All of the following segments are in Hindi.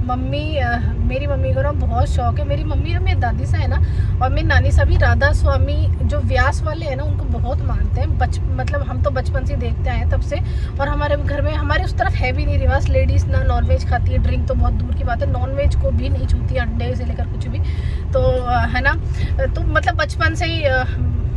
मेरी मम्मी को ना बहुत शौक है। मेरी मम्मी ना मेरी दादी सा है ना, और मेरी नानी सा भी राधा स्वामी जो व्यास वाले हैं ना उनको बहुत मानते हैं। मतलब हम तो बचपन से देखते आए हैं तब से। और हमारे घर में हमारे उस तरफ है भी नहीं रिवाज, लेडीज़ ना नॉनवेज खाती है, ड्रिंक तो बहुत दूर की बात है, नॉनवेज को भी नहीं छूती, अंडे से लेकर कुछ भी। तो है ना, तो मतलब बचपन से ही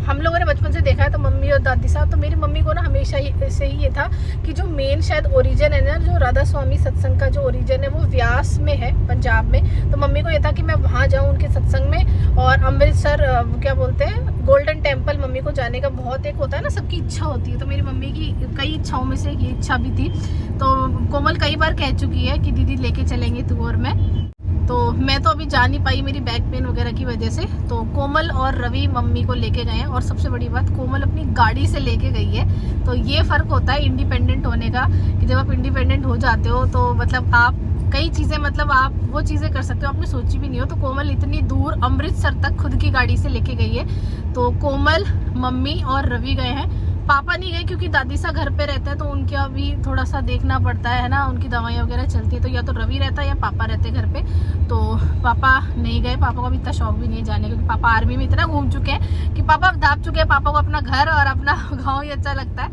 हम लोगों ने बचपन से देखा है। तो मम्मी और दादी साहब, तो मेरी मम्मी को ना हमेशा से ही ये था कि जो मेन शायद ओरिजिन है ना, जो राधा स्वामी सत्संग का जो ओरिजिन है वो व्यास में है, पंजाब में। तो मम्मी को ये था कि मैं वहाँ जाऊँ उनके सत्संग में। और अमृतसर क्या बोलते हैं, गोल्डन टेम्पल मम्मी को जाने का बहुत एक होता है ना, सबकी इच्छा होती है। तो मेरी मम्मी की कई इच्छाओं में से एक ये इच्छा भी थी। तो कोमल कई बार कह चुकी है कि दीदी लेके चलेंगे तू और मैं। तो मैं तो अभी जा नहीं पाई मेरी बैक पेन वगैरह की वजह से। तो कोमल और रवि मम्मी को लेके गए हैं। और सबसे बड़ी बात, कोमल अपनी गाड़ी से लेके गई है। तो ये फ़र्क होता है इंडिपेंडेंट होने का, कि जब आप इंडिपेंडेंट हो जाते हो तो मतलब आप कई चीज़ें, मतलब आप वो चीज़ें कर सकते हो आपने सोची भी नहीं हो। तो कोमल इतनी दूर अमृतसर तक खुद की गाड़ी से लेके गई है। तो कोमल, मम्मी और रवि गए हैं। पापा नहीं गए क्योंकि दादी सा घर पे रहता है, तो उनका भी थोड़ा सा देखना पड़ता है ना, उनकी दवाइयाँ वगैरह चलती है। तो या तो रवि रहता है या पापा रहते घर पे। तो पापा नहीं गए, पापा को भी इतना शौक भी नहीं है जाने का, क्योंकि पापा आर्मी में इतना घूम चुके हैं कि पापा दाप चुके हैं। पापा को अपना घर और अपना गाँव ही अच्छा लगता है।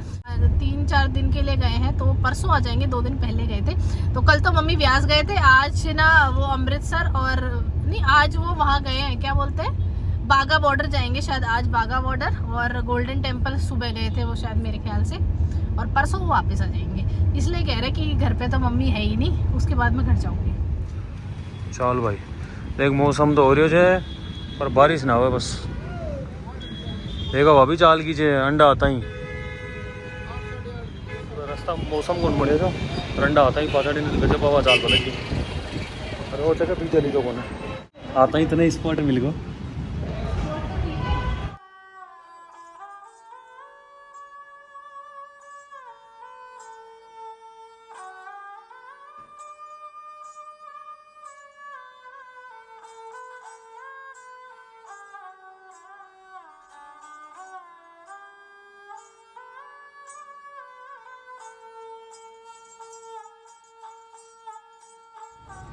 3-4 दिन के लिए गए हैं, तो परसों आ जाएंगे, 2 दिन पहले गए थे। तो कल तो मम्मी व्यास गए थे, आज ना वो अमृतसर, और नहीं आज वो वहाँ गए हैं, क्या बोलते हैं, बागा बॉर्डर जाएंगे शायद। आज बागा बॉर्डर और गोल्डन टेम्पल सुबह गए थे वो शायद, मेरे ख्याल से। और परसों वो वापस आ जाएंगे। इसलिए कह रहे कि घर पे तो मम्मी है ही नहीं, उसके बाद मैं घर जाऊंगी। चल भाई देख, मौसम तो हो रही है पर बारिश ना हो बस। देखो अभी चाल कीजिए, अंडा आता ही रास्ता मौसम कौन बढ़े तो अंडा आता ही पासा दिन गजब हवा चाल पड़ेगी। अरे वो जगह पीछे ली तो कौन आता ही इतने स्पॉट मिल गो।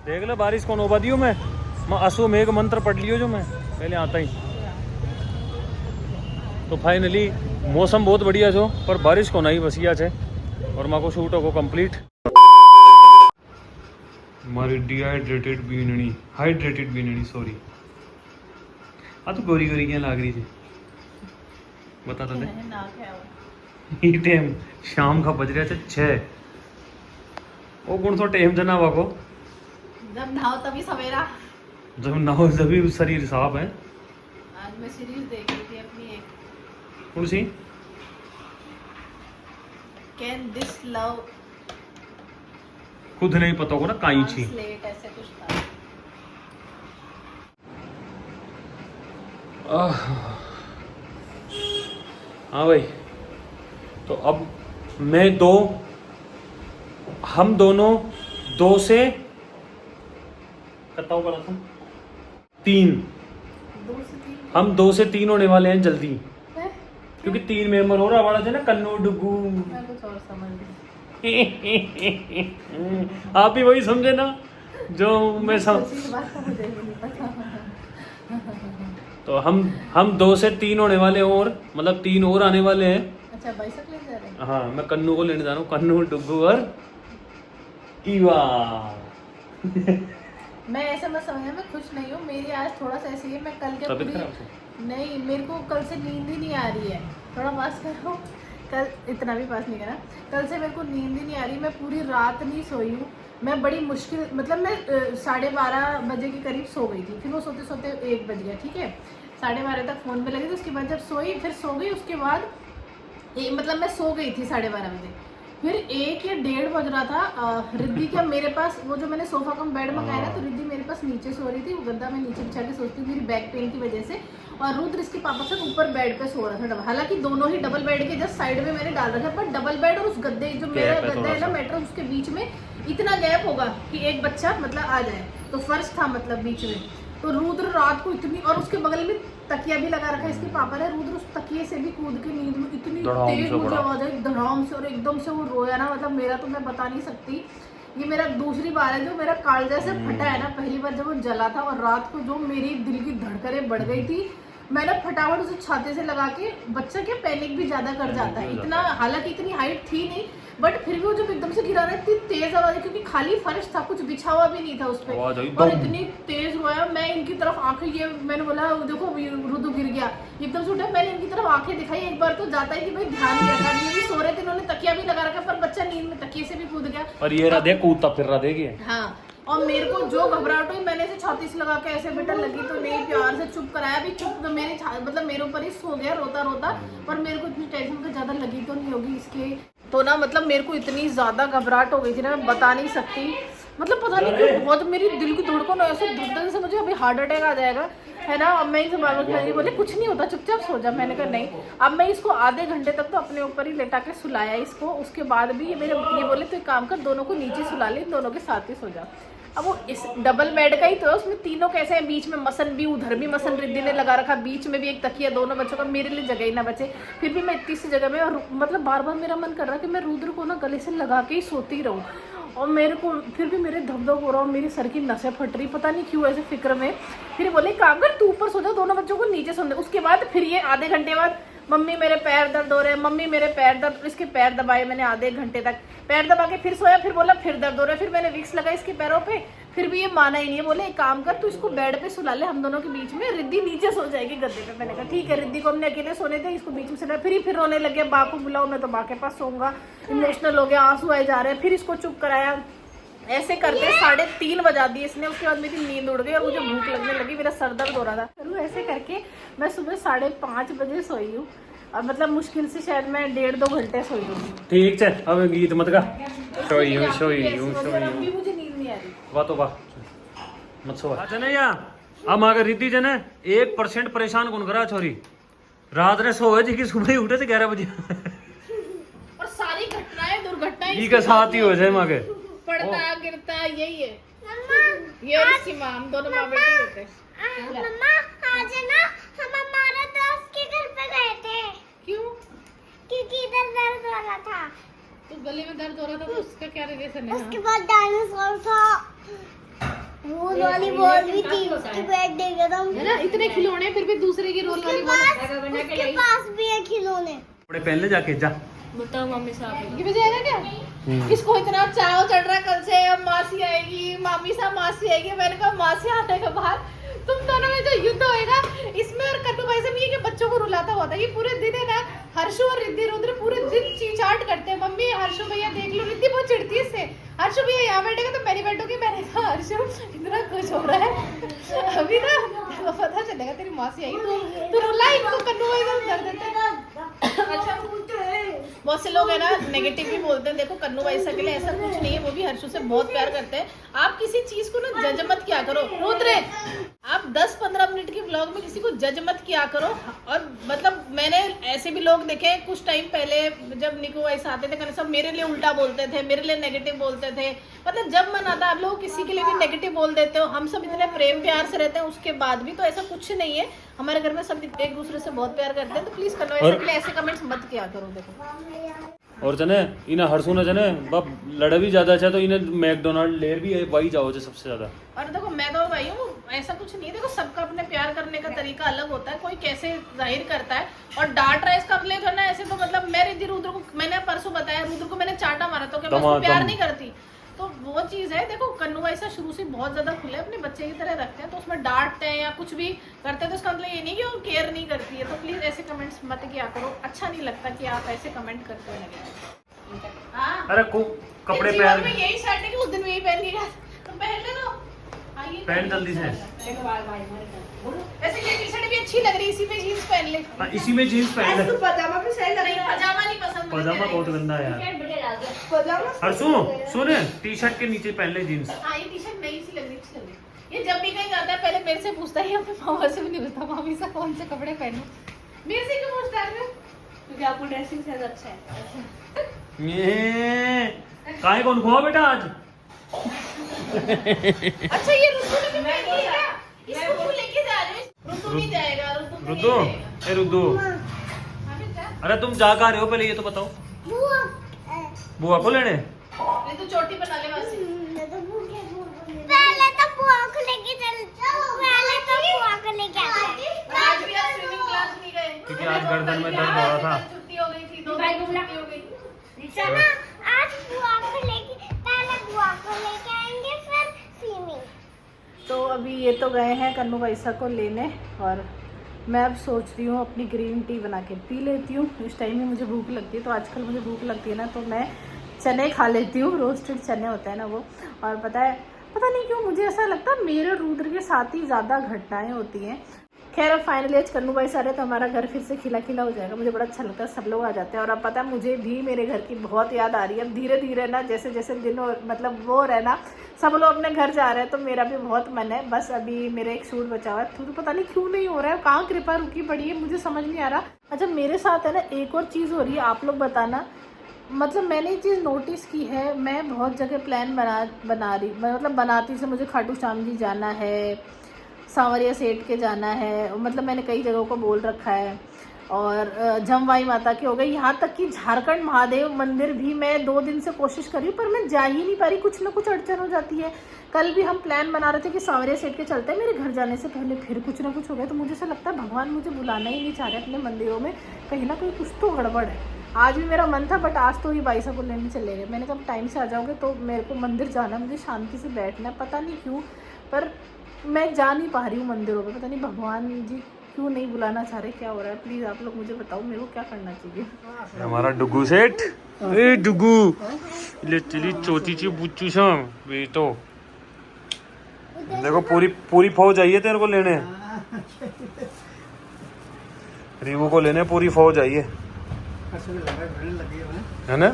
देख लो बारिश कौन होबा दियो मैं असु मेघ मंत्र पढ़ लियो जो मैं पहले आता ही। तो फाइनली मौसम बहुत बढ़िया छो पर बारिश को नहीं बसिया छे और माँ को शूट हो कंप्लीट। हमारी डिहाइड्रेटेड बीननी, हाइड्रेटेड बीननी सॉरी। आ तो गोरी गोरी क्या लाग रही थी बता तो दे। टाइम शाम का बज रहा था 6। वो कौन सा टाइम जना वाको, जब नहाओ तभी सवेरा, जब नहाओ तभी शरीर साफ है। आज मैं सीरीज देख रही थी अपनी एक, कौन सी, कैन दिस लव खुद नहीं पता होगा ना काई छी। ट्रांसलेट ऐसे कुछ था। हाँ भाई, तो अब हम दोनों 2 से कितना होगा था 3, हम 2 से 3 होने वाले हैं जल्दी, क्योंकि 3 मेंबर हो रहा वाला थे ना, कन्नू डुगू। मैं कुछ और समझ गई। आप भी वही समझे ना जो मैं तो हम 2 से 3 होने वाले हैं, और मतलब 3 और आने वाले हैं। अच्छा बाइसक ले जा रहे हैं। हाँ मैं कन्नू को लेने जा रहा हूँ, कन्नू डुगू और ईवा। मैं ऐसा मत समझना, मैं खुश नहीं हूँ, मेरी आज थोड़ा सा ऐसी है। मैं कल के पूरी नहीं, मेरे को कल से नींद ही नहीं आ रही है। थोड़ा पास करो, कल इतना भी पास नहीं करा। कल से मेरे को नींद ही नहीं आ रही, मैं पूरी रात नहीं सोई हूँ। मैं बड़ी मुश्किल, मतलब मैं 12:30 बजे के करीब सो गई थी, फिर वो सोते सोते 1 बज गया, ठीक है। 12:30 तक फ़ोन पे लगी थी, उसके बाद जब सोई फिर सो गई। उसके बाद मतलब मैं सो गई थी 12:30 बजे, फिर 1 या 1:30 बज रहा था। रिद्धि क्या मेरे पास, वो जो मैंने सोफा कम बेड मंगाया ना, तो रिद्धि मेरे पास नीचे सो रही थी। वो गद्दा मैं नीचे बिछा के सोचती हूँ मेरी बैक पेन की वजह से, और रुद्र इसके पापा से ऊपर बेड पे सो रहा था। हालांकि दोनों ही डबल बेड के जस्ट साइड में मैंने डाल रखा है, पर डबल बेड और उस गद्दे, जो मेरा गद्दा है ना मैट्रेस, उसके बीच में इतना गैप होगा कि एक बच्चा मतलब आ जाए, तो फर्श था मतलब बीच में। तो रुद्र रात को इतनी, और उसके बगल में तकिया भी लगा रखा है इसके पापा ने। रुद्र उस तकिए से भी कूद के नींद में इतनी तेज मुझे आवाज आई धड़ाम से, और एकदम से वो रोया ना, मतलब मेरा तो मैं बता नहीं सकती ये मेरा दूसरी बार है जो मेरा कालजा से फटा है ना। पहली बार जब वो जला था और रात को जो मेरी दिल की धड़कनें बढ़ गई थी, मैंने फटाफट उसे छाते से लगा के, बच्चा के पैनिक भी ज्यादा कर जाता है इतना, हालांकि इतनी हाइट थी नहीं बट फिर भी वो जब एकदम से गिरा रहा इतनी तेज आवाज है, क्योंकि खाली फर्श था, कुछ बिछा हुआ भी नहीं था उस पर, और इतनी तेज रोया। मैं इनकी तरफ आंखें, ये मैंने बोला देखो रुदु गिर गया, एकदम से उठा, मैंने इनकी तरफ आंखें दिखाई, एक बार तो जाता है कि भाई ध्यान नहीं रखा, ये भी सो रहे थे, इन्होंने तकिया भी लगा रखा, पर बच्चा नींद में तकिए से भी कूद गया और ये रहा देख कूदता फिर रहा देखिए। हाँ, और मेरे को जो घबराहट हुई, मैंने इसे छाती से लगा के ऐसे बेटा लगी तो नहीं, प्यार से चुप कराया, भी चुप, मेरे मतलब मेरे ऊपर ही सो गया रोता रोता, पर मेरे को इतनी टेंशन तो ज्यादा लगी तो नहीं होगी इसके, तो ना मतलब मेरे को इतनी ज्यादा घबराहट हो गई थी ना, मैं बता नहीं सकती, मतलब पता नहीं क्यों बहुत मेरी दिल की धड़कन ऐसे धड़कन से मुझे अभी हार्ट अटैक आ जाएगा, है ना। अब मैं इसे बार बोले कुछ नहीं होता, चुपचाप सो जा, मैंने कहा नहीं। अब मैं इसको आधे घंटे तक तो अपने ऊपर ही लेटा के सुलाया इसको, उसके बाद भी ये बोले तो एक काम कर, दोनों को नीचे सुला ले, दोनों के साथ ही सो जा। अब वो इस डबल बेड का ही तो है, उसमें तीनों कैसे हैं, बीच में मसन भी, उधर भी मसन रिद्धि ने लगा रखा, बीच में भी एक तकिया, दोनों बच्चों का, मेरे लिए जगह ही ना बचे, फिर भी मैं इतनी सी जगह में, और मतलब बार बार मेरा मन कर रहा है कि मैं रुद्र को ना गले से लगा के ही सोती रहूं, और मेरे को फिर भी मेरे धक-धक हो रहा, और मेरी सर की नसें फट रही, पता नहीं क्यों ऐसे फिक्र में। फिर बोले काम कर, तू ऊपर सो जा, दोनों बच्चों को नीचे सोने। उसके बाद फिर ये आधे घंटे बाद मम्मी मेरे पैर दर्द हो रहे हैं, मम्मी मेरे पैर दर्द, इसके पैर दबाए मैंने आधे घंटे तक, पैर दबा के फिर सोया, फिर बोला फिर दर्द हो रहा है, फिर मैंने विक्स लगाई इसके पैरों पे, फिर भी ये माना ही नहीं है, बोले एक काम कर, तू इसको बेड पे सुला ले, हम दोनों के बीच में, रिद्धि नीचे सो जाएगी गद्दे पे। मैंने कहा ठीक है, रिद्धि को हमने अकेले सोने थे, इसको बीच में सुला, फिर रोने लगे, बा को बुलाओ, मैं तो बा के पास सोऊंगा, इमोशनल हो गया, आंसू आए जा रहे हैं, फिर इसको चुप कराया, ऐसे करते 3:30 बजा दिए इसने। उसके बाद मेरी नींद उड़ गई और मुझे भूख लगने लगी, मेरा सर दर्द हो रहा था, ऐसे करके मैं सुबह 5:30 बजे सोई हूँ, और मतलब मुश्किल से शायद मैं 1.5-2 घंटे सोई हूँ। ठीक है, अब गीत मत गा, सोई हूँ अभी मुझे नींद नहीं आ रही, बातो बा मत सो जने या हम अगर रिद्धि जने 1% परेशान कौन करा छोरी, रात ने सोए जी की सुबह ही उठे थे 11 बजे और सारी घटनाएं दुर्घटनाएं ई के साथ ही हो जाए मां के, पड़ता गिरता यही है, ये और इसकी माँ, हम दोनों माँ बेटी होते हैं। मम्मा आज ना हम हमारे दोस्त के घर पे गए थे, क्यों? क्योंकि इधर दर्द हो रहा था, तो गले में दर्द हो रहा था, तो उसका क्या रिलेशन है? उसके बाद डायनासोर था, रोल वाली बॉल भी थी, उसकी बैट दे गया था, है ना, इतने खिलौने, फिर भी दूसरे की रोल वाली उसके पास भी है खिलौने। कपड़े पहन ले जाके जा, बताओ मम्मी साहब ये बजाएगा क्या? इसको इतना चाव चढ़ रहा कल से, अब मासी आएगी, मामी साहब मासी आएगी, मैंने कहा मासी आने के बाद तुम दोनों में जो युद्ध होएगा, इसमें और कन्नू भाई से भी ये कि बच्चों को रुलाता हुआ था, ये पूरे दिन है ना, हर्षु और रिद्धि रुद्र पूरे दिन चीचाट करते हैं, मम्मी हर्षु भैया देख लो, रिद्धि बहुत चिढ़ती है इससे, हर्षु भैया यहाँ बैठेगा तो मैं नहीं बैठूंगी, मैंने कहा हर्षु इतना खुश हो रहा है अभी ना, तो पता चलेगा तेरी मासी आई, तो रुला इनको, कन्नू भाई को कर देते हैं। अच्छा, बहुत से लोग है ना नेगेटिव भी बोलते हैं, देखो कन्नू भाई से अकेले ऐसा कुछ नहीं है, वो भी हर्षु से बहुत प्यार करते हैं। आप किसी चीज को ना जज मत किया करो, रुद्र आप 10-15 मिनट के व्लॉग में किसी को जज मत किया करो। और मतलब मैंने ऐसे भी लोग देखे कुछ टाइम पहले, जब निकू भाई आते थे सब मेरे लिए उल्टा बोलते थे, मेरे लिए नेगेटिव बोलते थे, मतलब जब मन आता आप लोग किसी के लिए भी नेगेटिव बोल देते हो। हम सब इतने प्रेम प्यार से रहते हैं, उसके बाद भी तो ऐसा कुछ नहीं है, हमारे घर में सब एक दूसरे से बहुत प्यार करते हैं, तो प्लीज कन्नो ऐसे कमेंट्स मत किया करो। देखो और जने इन्हें हरसू ने जने बाप लड़े भी ज्यादा अच्छा, तो इन्हें मैकडोनाल्ड लेर भी वही जाओ जो सबसे ज्यादा। और देखो मैं तो भाई हूँ, ऐसा कुछ नहीं है, देखो सबका अपने प्यार करने का तरीका अलग होता है, कोई कैसे जाहिर करता है, और डांट रहा है इसका अपने जो ना ऐसे, तो मतलब मैं रिद्धि रुद्र को मैंने परसों बताया, रुद्र को मैंने चाटा मारा, तो क्या मैं उसको प्यार नहीं करती? तो वो चीज़ है, देखो कन्नू भाई से शुरू से बहुत ज़्यादा खुले अपने बच्चे की तरह रखते हैं, तो उसमें डांटते हैं या कुछ भी करते हैं तो इसका मतलब ये नहीं कि वो केयर नहीं करती है। तो प्लीज़ ऐसे कमेंट्स मत किया करो, अच्छा नहीं लगता कि आप ऐसे कमेंट करते लगे। हाँ, अरे कपड़े पहन, में यही शर्ट है कि उस दिन में यही पहन के गया, तो पहन ले लो, पहन जल्दी से। वैसे ये टी शर्ट भी अच्छी लग रही है, इसी में जीन्स पहन ले। इसी में जीन्स पहन ले, पजामा भी सही लग रहा है, पजामा नहीं पसंद, पजामा बहुत गंदा है यार। हरसू सुन, टी शर्ट के नीचे पहन ले जीन्स। हाँ ये टी शर्ट नई सी लग रही, अच्छी लग रही। ये जब भी कहीं जाता है पहले मेरे से पूछता है, अपने मामा से भी नहीं पूछता, मामी से कौन से कपड़े पहनूं, मेरे से क्यों पूछता है? क्योंकि आपको ड्रेसिंग सेंस अच्छा है। काहे कौन खुआ बेटा आज? अच्छा ये रुद्दू ने भी पहनी है क्या? इसको क्यों लेके जा रहे हो? रुद्दू नहीं जाएगा, रुद्दू, ए रुद्दू, अरे तुम जा कहाँ रहे हो पहले ये तो बताओ। बुआ को लेने? नहीं तो चोटी बना ले वैसे। पहले तो बुआ को लेके चल, पहले तो बुआ को लेके आते। आज भी आप स्विमिंग क्लास नहीं गए क्योंकि आज गर्दन में दर्द हो रहा था। छुट्टी हो गई थी, 2 दिन छुट्टी हो गई। चलो आज बुआ को लेके, पहले बुआ को लेके आएंगे फिर स्विमिंग। तो अभी ये तो गए हैं कन्नू पैसा को लेने और मैं अब सोच रही हूँ अपनी ग्रीन टी बना के पी लेती हूँ। इस टाइम में मुझे भूख लगती है, तो आजकल मुझे भूख लगती है ना, तो मैं चने खा लेती हूँ। रोस्टेड चने होते हैं ना वो। और पता नहीं क्यों मुझे ऐसा लगता है मेरे और रुद्र के साथ ही ज़्यादा घटनाएं होती हैं। खैर अब फाइनली आज कन्नू भाई सारे तो हमारा घर फिर से खिला खिला हो जाएगा। मुझे बड़ा अच्छा लगता है, सब लोग आ जाते हैं। और अब पता है मुझे भी मेरे घर की बहुत याद आ रही है। अब धीरे धीरे ना जैसे जैसे दिन मतलब वो रहे ना, सब लोग अपने घर जा रहे हैं, तो मेरा भी बहुत मन है। बस अभी मेरा एक सूट बचा हुआ है, तो पता नहीं क्यों नहीं हो रहा है, कहाँ कृपा रुकी पड़ी है, मुझे समझ नहीं आ रहा। अच्छा मेरे साथ है ना एक और चीज़ हो रही है, आप लोग बताना। मतलब मैंने ये चीज़ नोटिस की है, मैं बहुत जगह प्लान बना रही मतलब बनाती से मुझे खाटू श्याम जी जाना है, सांवरिया सेठ के जाना है, मतलब मैंने कई जगहों को बोल रखा है। और जमवाई माता की हो गई, यहाँ तक कि झारखंड महादेव मंदिर भी मैं 2 दिन से कोशिश कर रही हूँ, पर मैं जा ही नहीं पा रही, कुछ ना कुछ अड़चन हो जाती है। कल भी हम प्लान बना रहे थे कि सांवरिया सेठ के चलते हैं, मेरे घर जाने से पहले फिर कुछ ना कुछ हो गया। तो मुझे ऐसा लगता है भगवान मुझे बुलाना ही नहीं चाह रहे अपने मंदिरों में, कहीं ना कहीं कुछ तो गड़बड़ है। आज भी मेरा मन था, बट आज तो ही बाईसा को लेने चले गए। मैंने कहा टाइम से आ जाओगे तो मेरे को मंदिर जाना, मुझे शांति से बैठना है। पता नहीं क्यों पर मैं जा नहीं पा रही हूँ मंदिरों पे, पता नहीं भगवान जी क्यों नहीं बुलाना चाह रहे, क्या हो रहा है। प्लीज़ आप लोग मुझे बताओ मेरे को क्या करना चाहिए। हमारा डुगू सेठ, ए डुगू ले चली चोची बुच्चू सा बेटो। देखो पूरी फौज आई है तेरे को लेने, रीवू को लेने पूरी फौज आई है ना।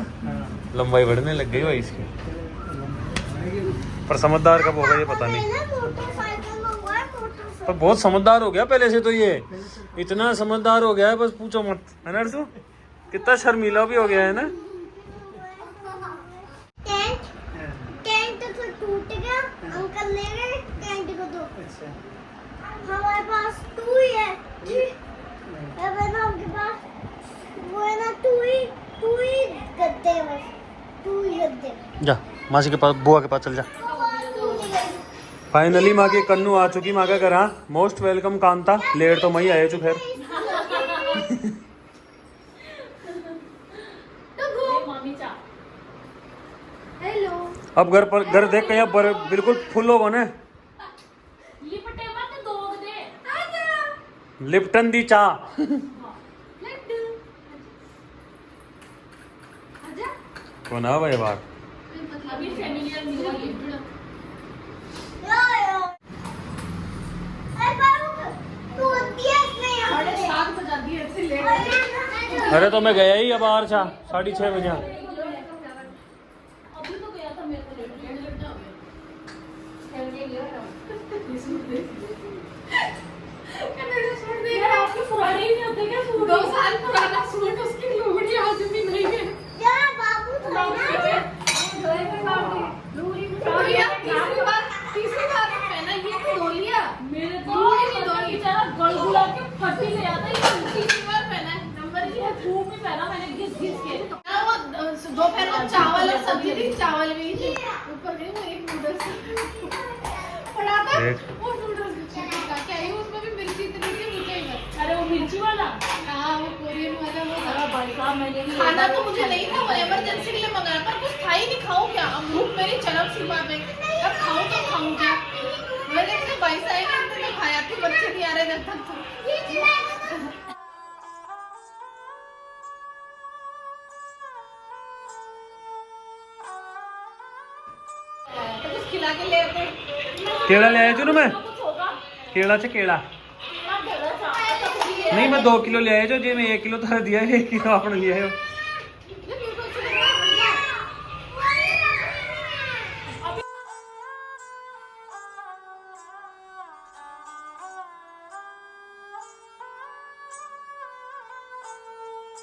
लंबाई बढ़ने लग गई भाई इसकी, पर समझदार कब होगा ये पता नहीं। पर बहुत समझदार हो गया पहले से, तो ये इतना समझदार हो गया है बस पूछो मत, है ना अर्जु? कितना शर्मीला भी हो गया है ना। टेंट तो टूट गया, अंकल ले गए टेंट को। तो हमारे पास 2 ही है, अब है ना उनके पास वो है ना 2 ही गद्दे हैं, बस 2 ही गद्दे। जा मासी के पास, बुआ के पास चल जा। फाइनली माँ की कन्नू आ चुकी माँ का घर। हाँ मोस्ट वेलकम कांता, लेट तो मई आए चुप खैर। हेलो अब घर देख के पर बिल्कुल फुल हो गए। लिप्टन दी चाह कौन है भाई बात। अरे तो मैं गया ही अब 6:30 बजे। दोपहर में चावल और सब्जी थी, चावल भी थे ऊपर गई वो एक नूडल्स पड़ा था, वो नूडल्स क्या है उसमें भी मिर्ची इतनी थी मुझे ही। अरे वो मिर्ची वाला, हाँ वो कोरियन वाला वो भाई साहब मैंने खाना तो मुझे नहीं था, वो इमरजेंसी के लिए मंगाया, पर कुछ खा ही नहीं। खाऊं क्या, अब भूख मेरी चरम सीमा पे, अब खाऊं तो खाऊं क्या। मैंने अपने भाई साहब ने खाया थी, बच्चे नहीं आ रहे जब तक। खिला के ले आते केला ले आया जो ना मैं, केला च केला नहीं मैं 2 किलो ले आया जो, जी मैं 1 किलो तो दिया है, 1 किलो आपने लिया है।